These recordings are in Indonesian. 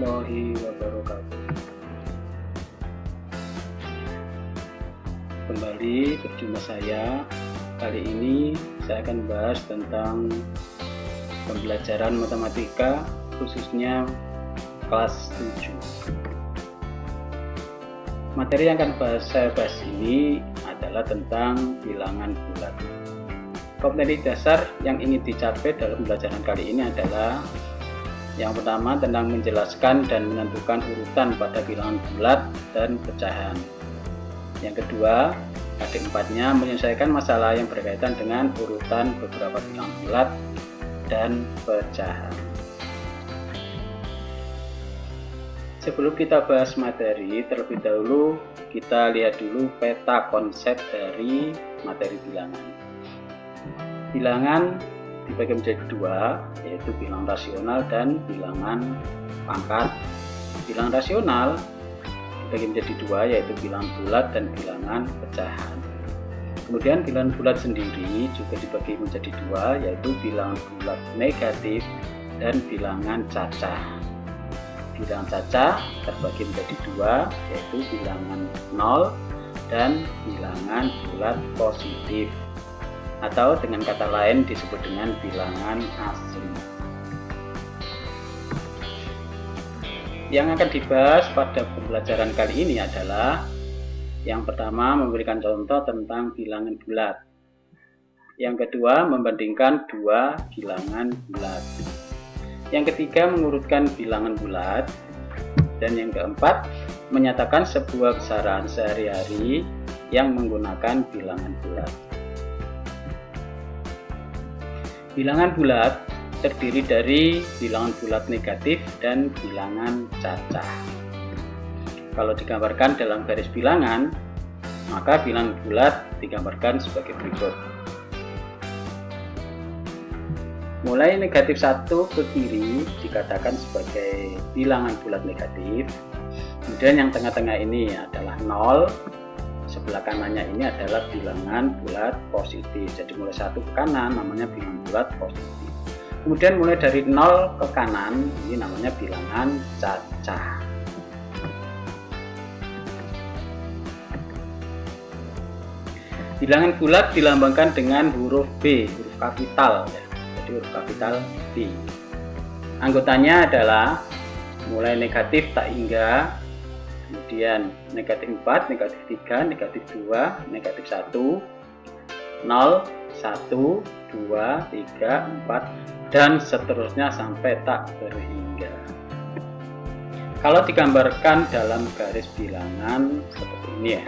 warahmatullahi wabarakatuh. Kembali berjumpa saya. Kali ini saya akan bahas tentang pembelajaran matematika, khususnya kelas 7. Materi yang akan saya bahas ini adalah tentang bilangan bulat. Kompetensi dasar yang ingin dicapai dalam pembelajaran kali ini adalah yang pertama tentang menjelaskan dan menentukan urutan pada bilangan bulat dan pecahan. Yang kedua, adik 4-nya menyelesaikan masalah yang berkaitan dengan urutan beberapa bilangan bulat dan pecahan. Sebelum kita bahas materi, terlebih dahulu kita lihat dulu peta konsep dari materi bilangan. Bilangan dibagi menjadi dua, yaitu bilangan rasional dan bilangan pangkat. Bilangan rasional dibagi menjadi dua, yaitu bilangan bulat dan bilangan pecahan. Kemudian bilangan bulat sendiri juga dibagi menjadi dua, yaitu bilangan bulat negatif dan bilangan cacah. Bilangan cacah terbagi menjadi dua, yaitu bilangan 0 dan bilangan bulat positif, atau dengan kata lain disebut dengan bilangan asli. Yang akan dibahas pada pembelajaran kali ini adalah yang pertama memberikan contoh tentang bilangan bulat. Yang kedua membandingkan dua bilangan bulat. Yang ketiga mengurutkan bilangan bulat. Dan yang keempat menyatakan sebuah besaran sehari-hari yang menggunakan bilangan bulat. Bilangan bulat terdiri dari bilangan bulat negatif dan bilangan cacah. Kalau digambarkan dalam garis bilangan, maka bilangan bulat digambarkan sebagai berikut. Mulai negatif 1 ke kiri dikatakan sebagai bilangan bulat negatif. Kemudian yang tengah-tengah ini adalah 0. Sebelah kanannya ini adalah bilangan bulat positif. Jadi mulai 1 ke kanan namanya bilangan bulat positif. Kemudian mulai dari 0 ke kanan ini namanya bilangan cacah. Bilangan bulat dilambangkan dengan huruf B, huruf kapital ya. Jadi huruf kapital B. Anggotanya adalah mulai negatif tak hingga, kemudian negatif 4, negatif 3, negatif 2, negatif 1, 0, 1, 2, 3, 4, dan seterusnya sampai tak berhingga. Kalau digambarkan dalam garis bilangan seperti ini ya.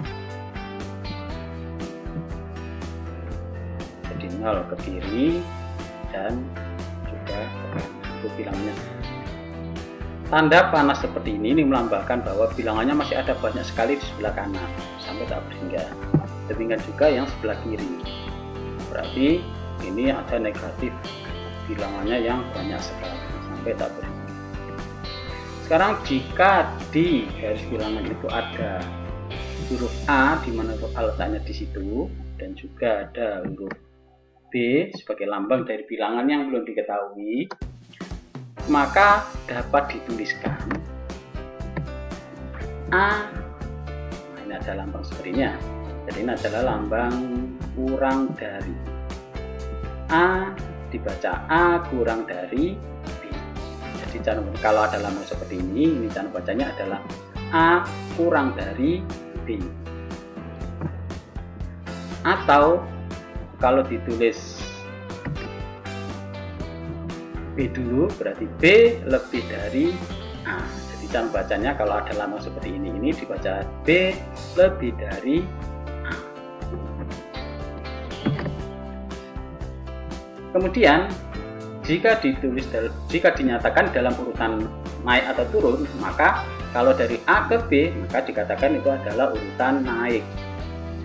Jadi 0 ke kiri dan juga ke kanan. Itu bilangannya. Tanda panas seperti ini melambangkan bahwa bilangannya masih ada banyak sekali di sebelah kanan sampai tak berhingga. Demikian juga yang sebelah kiri. Berarti ini ada negatif bilangannya yang banyak sekali sampai tak berhenti. Sekarang jika di garis bilangan itu ada huruf A di mana huruf A letaknya di situ dan juga ada huruf B sebagai lambang dari bilangan yang belum diketahui, maka dapat dituliskan A. Nah, ini ada lambang sepertinya. Jadi ini adalah lambang kurang dari. A dibaca A kurang dari B. Jadi kalau ada lambang seperti ini cara bacanya adalah A kurang dari B. Atau kalau ditulis B dulu berarti B lebih dari A. Jadi cara bacanya kalau ada lambang seperti ini dibaca B lebih dari A. Kemudian jika dinyatakan dalam urutan naik atau turun, maka kalau dari A ke B maka dikatakan itu adalah urutan naik.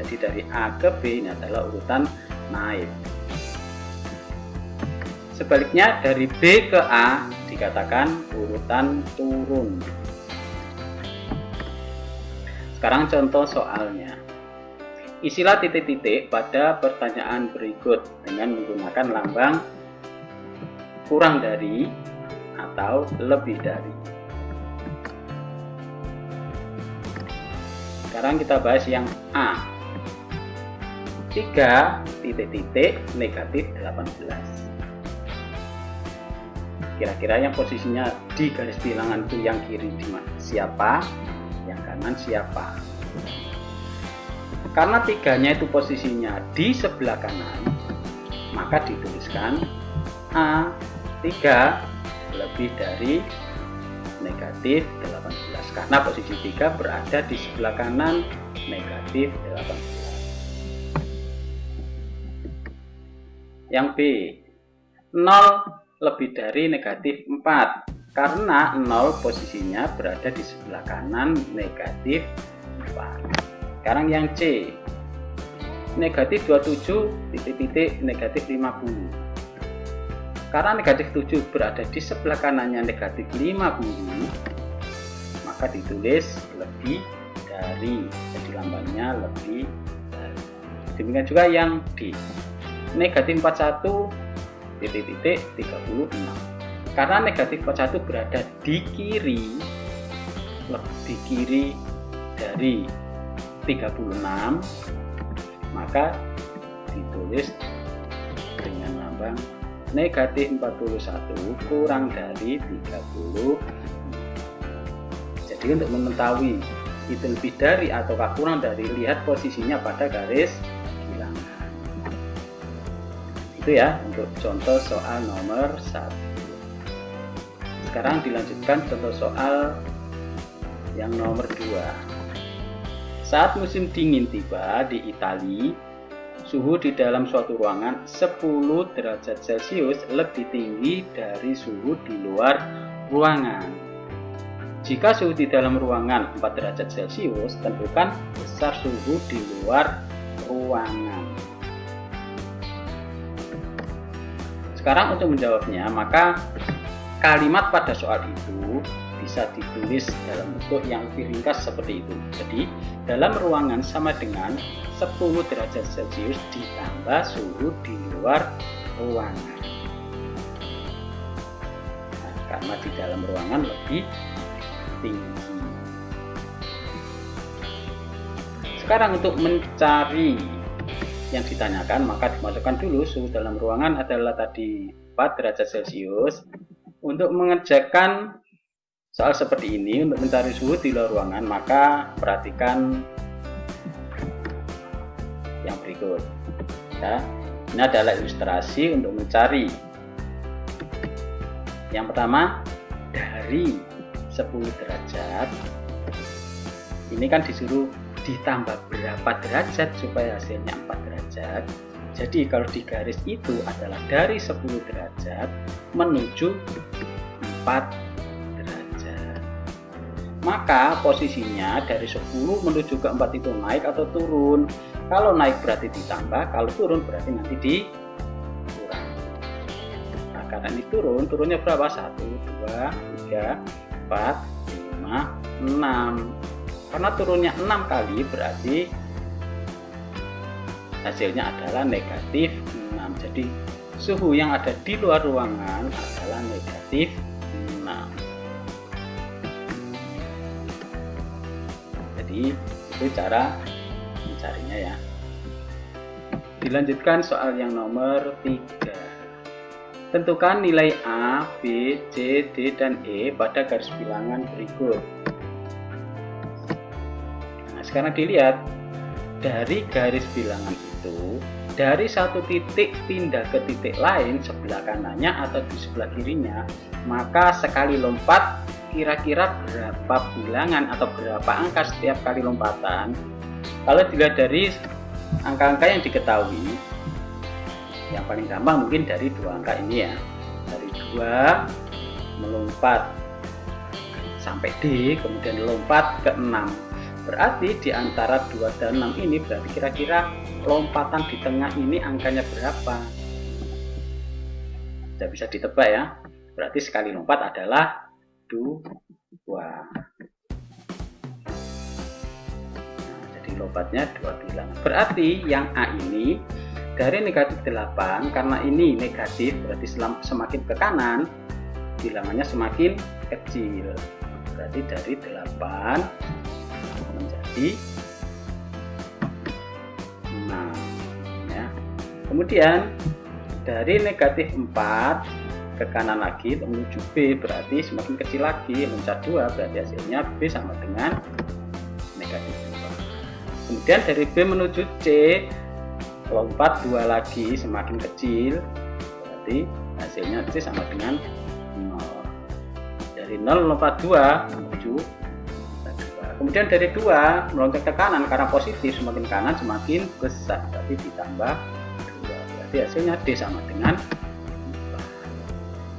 Jadi dari A ke B ini adalah urutan naik. Sebaliknya dari B ke A dikatakan urutan turun. Sekarang contoh soalnya. Isilah titik-titik pada pertanyaan berikut dengan menggunakan lambang kurang dari atau lebih dari. Sekarang kita bahas yang A. 3 titik-titik negatif 18. Kira-kira yang posisinya di garis bilangan itu yang kiri di mana? Siapa? Yang kanan siapa? Karena 3-nya itu posisinya di sebelah kanan, maka dituliskan A3 lebih dari negatif 18, karena posisi 3 berada di sebelah kanan negatif 18. Yang B, 0 lebih dari negatif 4, karena 0 posisinya berada di sebelah kanan negatif 4. Sekarang yang C, negatif 27 titik-titik negatif 50. Karena negatif 7 berada di sebelah kanannya negatif 50, maka ditulis lebih dari, jadi lambangnya lebih dari. Demikian juga yang D, negatif 41 titik-titik 36. Karena negatif 41 berada di kiri, lebih kiri dari 36, maka ditulis dengan lambang negatif 41 kurang dari 30. Jadi untuk mengetahui itu lebih dari ataukah kurang dari, lihat posisinya pada garis bilangan. Itu ya untuk contoh soal nomor 1. Sekarang dilanjutkan contoh soal yang nomor 2. Saat musim dingin tiba di Italia, suhu di dalam suatu ruangan 10 derajat Celcius lebih tinggi dari suhu di luar ruangan. Jika suhu di dalam ruangan 4 derajat Celcius, tentukan besar suhu di luar ruangan. Sekarang untuk menjawabnya, maka kalimat pada soal itu bisa ditulis dalam bentuk yang lebih ringkas seperti itu. Jadi, dalam ruangan sama dengan 10 derajat Celcius ditambah suhu di luar ruangan. Nah, karena di dalam ruangan lebih tinggi. Sekarang untuk mencari yang ditanyakan, maka dimasukkan dulu suhu dalam ruangan adalah tadi 4 derajat Celcius. Untuk mengerjakan soal seperti ini, untuk mencari suhu di luar ruangan, maka perhatikan yang berikut ya. Ini adalah ilustrasi untuk mencari. Yang pertama, dari 10 derajat ini kan disuruh ditambah berapa derajat supaya hasilnya 4 derajat. Jadi kalau di garis itu adalah dari 10 derajat menuju 4 derajat. Maka posisinya dari 10 menuju ke 4 itu naik atau turun. Kalau naik berarti ditambah, kalau turun berarti nanti dikurang. Nah, karena ini turunnya berapa? 1, 2, 3, 4, 5, 6. Karena turunnya 6 kali berarti hasilnya adalah negatif 6. Jadi suhu yang ada di luar ruangan adalah negatif 6. Jadi itu cara mencarinya ya. Dilanjutkan soal yang nomor 3. Tentukan nilai A, B, C, D, dan E pada garis bilangan berikut. Nah, sekarang dilihat dari garis bilangan itu, dari satu titik pindah ke titik lain sebelah kanannya atau di sebelah kirinya, maka sekali lompat kira-kira berapa bilangan atau berapa angka setiap kali lompatan. Kalau dilihat dari angka-angka yang diketahui, yang paling gampang mungkin dari 2 angka ini ya. Dari 2 melompat sampai D, kemudian lompat ke 6. Berarti di antara 2 dan 6 ini berarti kira-kira lompatan di tengah ini angkanya berapa? Sudah bisa ditebak ya. Berarti sekali lompat adalah 2. Nah, jadi lompatnya 2 bilangan. Berarti yang A ini dari negatif 8, karena ini negatif berarti semakin ke kanan bilangannya semakin kecil. Berarti dari 8 menjadi Kemudian dari negatif 4 ke kanan lagi menuju B, berarti semakin kecil lagi, loncat 2, berarti hasilnya B sama dengan negatif 2. Kemudian dari B menuju C, lompat 2 lagi, semakin kecil, berarti hasilnya C sama dengan 0. Dari 0 lompat 2 menuju 2. Kemudian dari 2 meloncat ke kanan, karena positif, semakin kanan semakin besar, berarti ditambah 2, berarti hasilnya D sama dengan 4.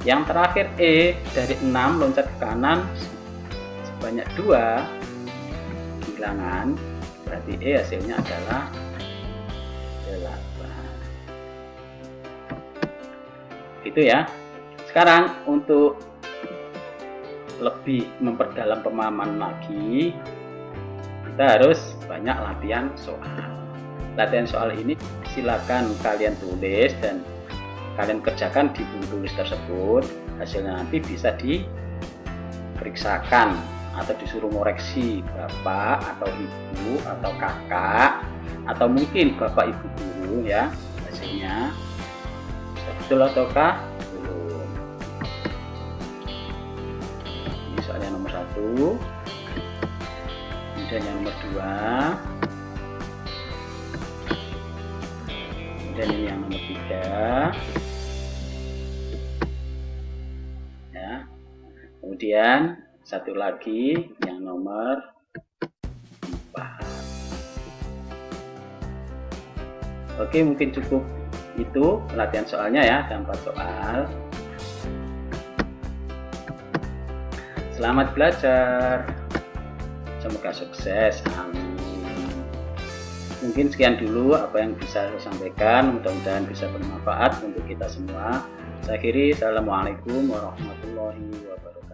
Yang terakhir E, dari 6 loncat ke kanan sebanyak 2 bilangan, berarti E hasilnya adalah 8. Itu ya. Sekarang untuk lebih memperdalam pemahaman lagi, kita harus banyak latihan soal. Latihan soal ini silakan kalian tulis dan kalian kerjakan di buku tulis tersebut. Hasilnya nanti bisa diperiksakan atau disuruh ngoreksi bapak atau ibu atau kakak atau mungkin bapak ibu guru ya, hasilnya betul ataukah belum. Ini soalnya nomor 1, kemudian yang nomor 2, kemudian ini yang nomor 3 ya, kemudian satu lagi yang nomor 4. Oke, mungkin cukup itu latihan soalnya ya, ada 4 soal. Selamat belajar, semoga sukses, amin. Mungkin sekian dulu apa yang bisa saya sampaikan, mudah-mudahan bisa bermanfaat untuk kita semua. Saya akhiri, assalamualaikum warahmatullahi wabarakatuh.